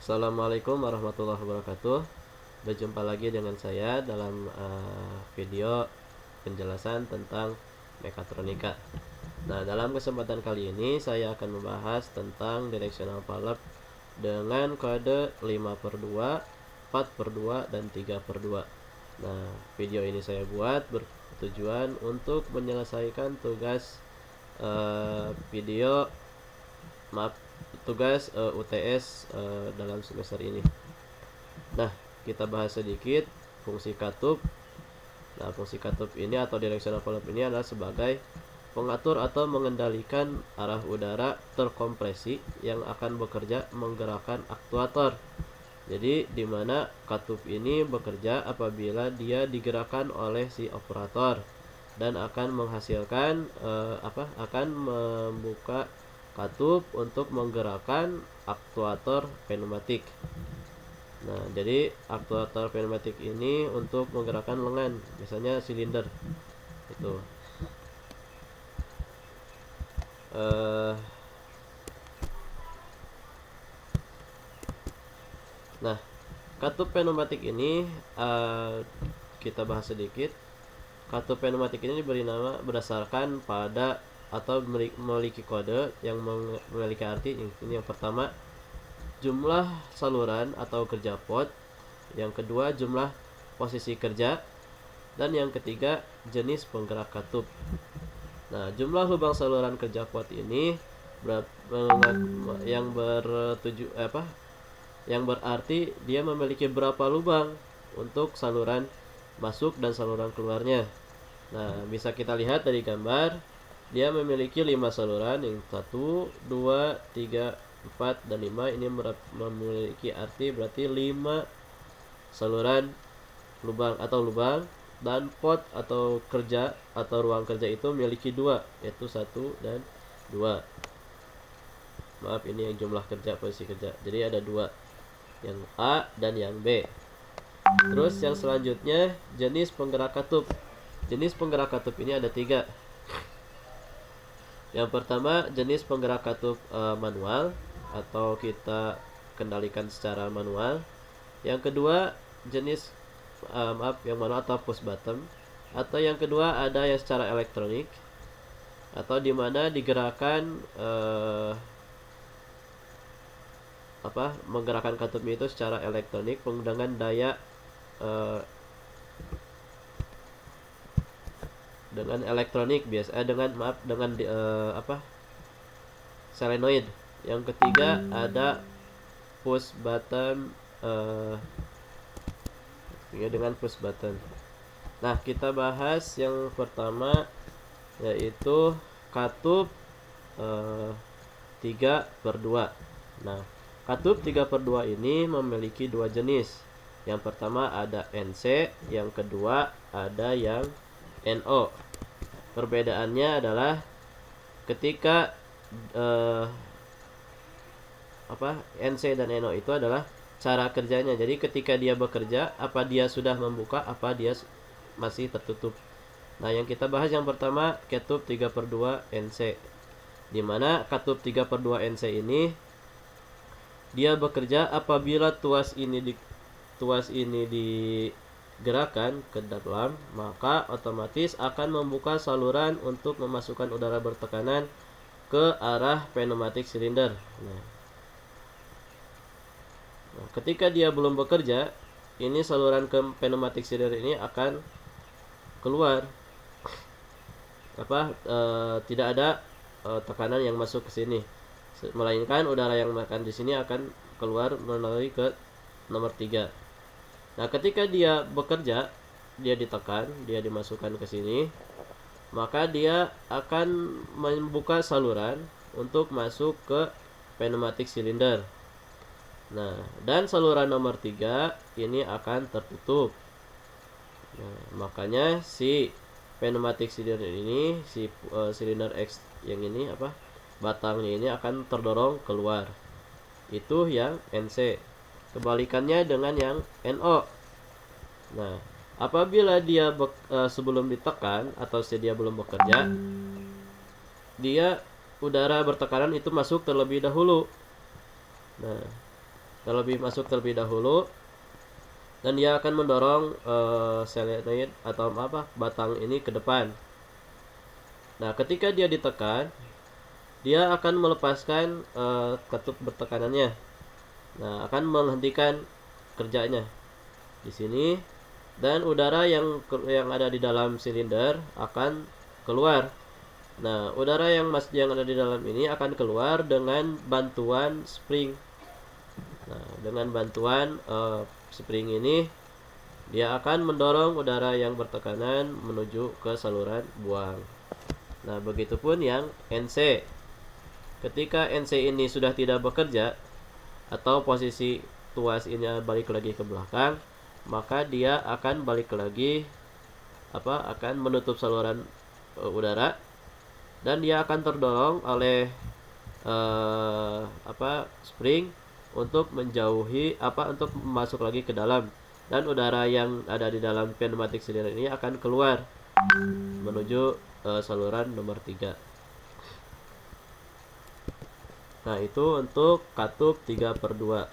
Assalamualaikum warahmatullahi wabarakatuh. Berjumpa lagi dengan saya dalam video penjelasan tentang mekatronika. Nah, dalam kesempatan kali ini saya akan membahas tentang directional valve dengan kode 5/2, 4/2, dan 3/2. Nah, video ini saya buat bertujuan untuk menyelesaikan tugas UTS dalam semester ini. Nah, kita bahas sedikit fungsi katup. Nah, fungsi katup ini atau directional valve ini adalah sebagai pengatur atau mengendalikan arah udara terkompresi yang akan bekerja menggerakkan aktuator. Jadi, di mana katup ini bekerja apabila dia digerakkan oleh si operator dan akan menghasilkan akan membuka katup untuk menggerakkan aktuator pneumatik. Nah, jadi aktuator pneumatik ini untuk menggerakkan lengan, biasanya silinder. Itu. Nah, katup pneumatik ini kita bahas sedikit. Katup pneumatik ini diberi nama berdasarkan pada atau memiliki kode yang memiliki arti. Ini yang pertama, jumlah saluran atau kerja pot. Yang kedua, jumlah posisi kerja. Dan yang ketiga, jenis penggerak katup. Nah, jumlah lubang saluran kerja pot ini yang berarti dia memiliki berapa lubang untuk saluran masuk dan saluran keluarnya. Nah, bisa kita lihat dari gambar, dia memiliki 5 saluran, yang 1, 2, 3, 4, dan 5. Ini memiliki arti berarti 5 saluran lubang, dan pot atau kerja atau ruang kerja itu memiliki 2, yaitu 1 dan 2. Maaf, ini yang jumlah kerja, posisi kerja. Jadi ada 2, yang A dan yang B. Terus yang selanjutnya, jenis penggerak katup. Jenis penggerak katup ini ada 3. Yang pertama, jenis penggerak katup manual atau kita kendalikan secara manual. Yang kedua, jenis yang manual atau push button. Atau yang kedua ada yang secara elektronik, atau dimana digerakkan menggerakkan katupnya itu secara elektronik dengan daya dengan elektronik biasa dengan solenoid. Yang ketiga ada push button dengan push button. Nah, kita bahas yang pertama, yaitu katup 3/2. Nah, katup 3/2 ini memiliki 2 jenis. Yang pertama ada NC, yang kedua ada yang NO. Perbedaannya adalah ketika NC dan NO itu adalah cara kerjanya. Jadi ketika dia bekerja, apa dia sudah membuka, apa dia masih tertutup. Nah, yang kita bahas yang pertama, katup 3/2 NC. Dimana katup 3/2 NC ini dia bekerja apabila tuas ini digerakkan ke dalam, maka otomatis akan membuka saluran untuk memasukkan udara bertekanan ke arah pneumatik silinder. Nah, ketika dia belum bekerja, ini saluran ke pneumatik silinder ini akan keluar. Tidak ada tekanan yang masuk ke sini, melainkan udara yang makan di sini akan keluar melalui ke nomor 3. Nah, ketika dia bekerja, dia ditekan, dia dimasukkan ke sini, maka dia akan membuka saluran untuk masuk ke pneumatik silinder. Nah, dan saluran nomor 3 ini akan tertutup. Nah, makanya si pneumatik silinder ini, si silinder X yang ini batangnya ini akan terdorong keluar. Itu yang NC. Kebalikannya dengan yang NO. Nah, apabila dia sebelum ditekan atau dia belum bekerja, dia udara bertekanan itu masuk terlebih dahulu. Nah, masuk terlebih dahulu, dan dia akan mendorong solenoid atau batang ini ke depan. Nah, ketika dia ditekan, dia akan melepaskan katup bertekanannya. Nah, akan menghentikan kerjanya di sini, dan udara yang ada di dalam silinder akan keluar. Nah, udara yang ada di dalam ini akan keluar dengan bantuan spring. Nah, dengan bantuan spring ini, dia akan mendorong udara yang bertekanan menuju ke saluran buang. Nah, begitupun yang NC. Ketika NC ini sudah tidak bekerja, atau posisi tuas ini balik lagi ke belakang, maka dia akan balik lagi akan menutup saluran udara, dan dia akan terdorong oleh spring untuk menjauhi untuk masuk lagi ke dalam, dan udara yang ada di dalam pneumatic cylinder ini akan keluar menuju saluran nomor 3. Nah, itu untuk katup 3/2.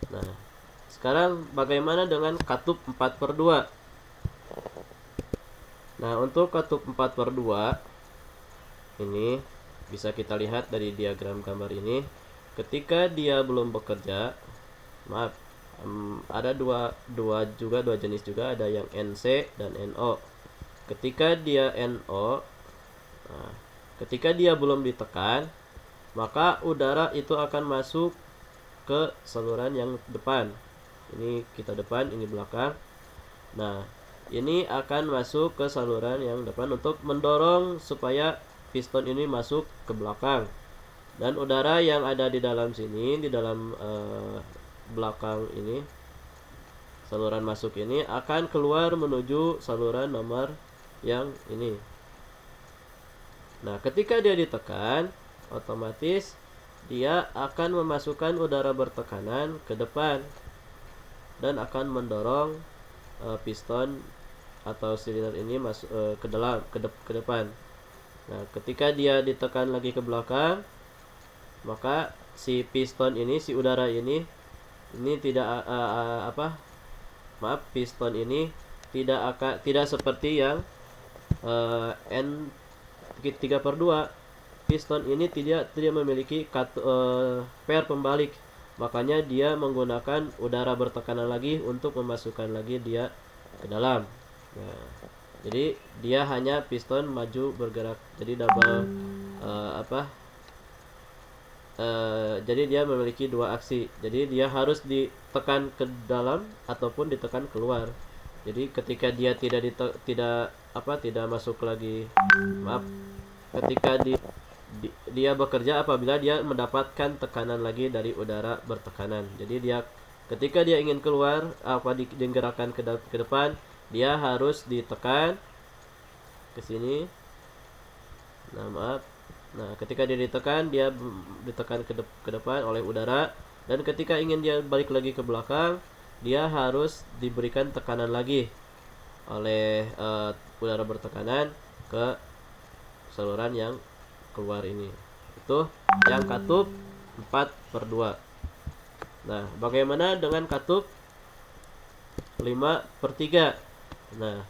Nah, sekarang bagaimana dengan katup 4/2? Nah, untuk katup 4/2 ini bisa kita lihat dari diagram gambar ini. Ketika dia belum bekerja, ada dua jenis juga, ada yang NC dan NO. Ketika dia NO, ketika dia belum ditekan, maka udara itu akan masuk ke saluran yang depan. Ini kita depan, ini belakang. Nah, ini akan masuk ke saluran yang depan untuk mendorong supaya piston ini masuk ke belakang. Dan udara yang ada di dalam sini, di dalam belakang ini, saluran masuk ini akan keluar menuju saluran nomor yang ini. Nah, ketika dia ditekan, otomatis dia akan memasukkan udara bertekanan ke depan dan akan mendorong piston atau silinder ini masuk ke depan. Nah, ketika dia ditekan lagi ke belakang, maka si piston ini, si udara ini tidak piston ini tidak seperti yang N3/2. Piston ini tidak memiliki per pembalik, makanya dia menggunakan udara bertekanan lagi untuk memasukkan lagi dia ke dalam. Nah, jadi dia hanya piston maju bergerak, jadi double jadi dia memiliki dua aksi. Jadi dia harus ditekan ke dalam ataupun ditekan keluar. Jadi ketika dia tidak masuk lagi, ketika dia bekerja apabila dia mendapatkan tekanan lagi dari udara bertekanan. Jadi dia ketika dia ingin keluar digerakkan ke depan, dia harus ditekan ke sini. Nah, ketika dia ditekan ke depan oleh udara, dan ketika ingin dia balik lagi ke belakang, dia harus diberikan tekanan lagi oleh udara bertekanan ke saluran yang keluar ini. Itu yang katup 4/2. Nah, bagaimana dengan katup 5/3? Nah,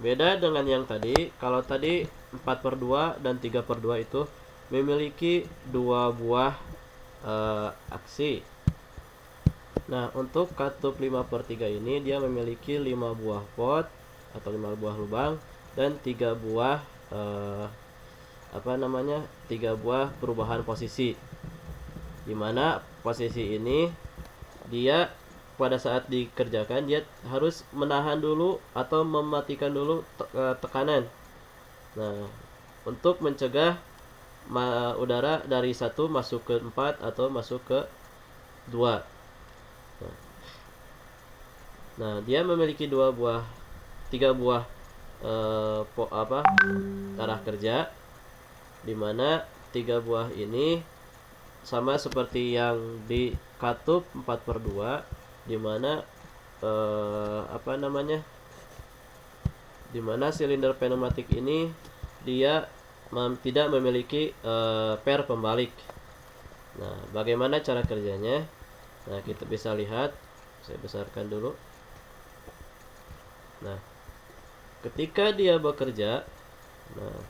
beda dengan yang tadi. Kalau tadi 4/2 dan 3/2 itu memiliki dua buah aksi. Nah, untuk katup 5/3 ini dia memiliki 5 buah pot atau 5 buah lubang dan 3 buah 3 buah perubahan posisi, dimana posisi ini dia pada saat dikerjakan dia harus menahan dulu atau mematikan dulu tekanan. Nah, untuk mencegah udara dari 1 masuk ke 4 atau masuk ke 2. Nah, dia memiliki 3 buah arah kerja, dimana 3 buah ini sama seperti yang di katup 4/2, dimana dimana silinder pneumatik ini dia tidak memiliki per pembalik. Nah, bagaimana cara kerjanya? Nah, kita bisa lihat, saya besarkan dulu. Nah, ketika dia bekerja, nah,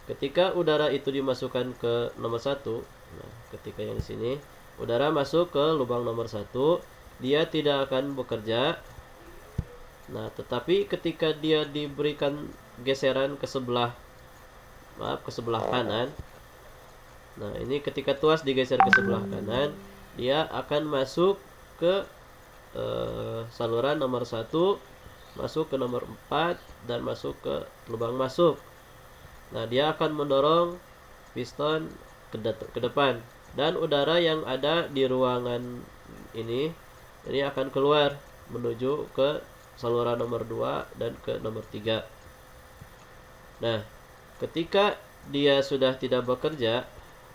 ketika udara itu dimasukkan ke nomor 1, nah, ketika yang di sini udara masuk ke lubang nomor 1, dia tidak akan bekerja. Nah, tetapi ketika dia diberikan geseran ke sebelah kanan. Nah, ini ketika tuas digeser ke sebelah kanan, dia akan masuk ke saluran nomor 1, masuk ke nomor 4, dan masuk ke lubang masuk. Nah, dia akan mendorong piston ke depan, dan udara yang ada di ruangan ini akan keluar menuju ke saluran nomor 2 dan ke nomor 3. Nah, ketika dia sudah tidak bekerja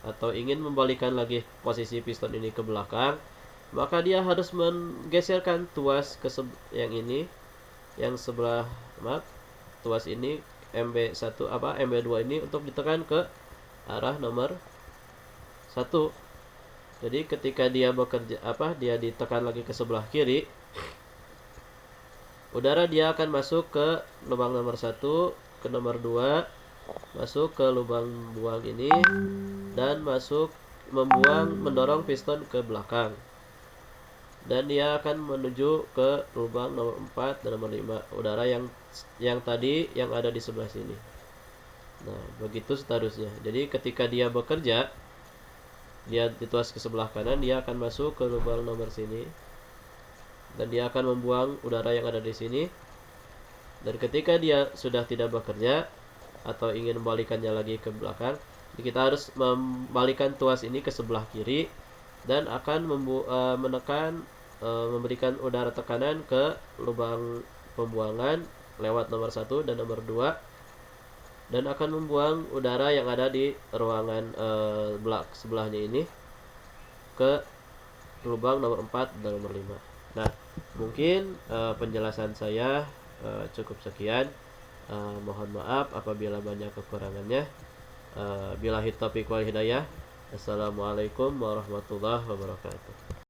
atau ingin membalikan lagi posisi piston ini ke belakang, maka dia harus menggeserkan tuas yang ini, yang sebelah tuas ini MB2 ini untuk ditekan ke arah nomor 1. Jadi ketika dia dia ditekan lagi ke sebelah kiri, udara dia akan masuk ke lubang nomor 1, ke nomor 2, masuk ke lubang buang ini, dan mendorong piston ke belakang. Dan dia akan menuju ke lubang nomor 4 dan nomor 5, udara yang tadi yang ada di sebelah sini. Nah, begitu seterusnya. Jadi ketika dia bekerja, dia dituas ke sebelah kanan, dia akan masuk ke lubang nomor sini, dan dia akan membuang udara yang ada di sini. Dan ketika dia sudah tidak bekerja atau ingin membalikannya lagi ke belakang, kita harus membalikan tuas ini ke sebelah kiri dan akan memberikan udara tekanan ke lubang pembuangan lewat nomor 1 dan nomor 2, dan akan membuang udara yang ada di ruangan sebelahnya ini ke lubang nomor 4 dan nomor 5. Nah, mungkin penjelasan saya cukup sekian. Mohon maaf apabila banyak kekurangannya. Billahi taufiq wal hidayah. Assalamualaikum warahmatullahi wabarakatuh.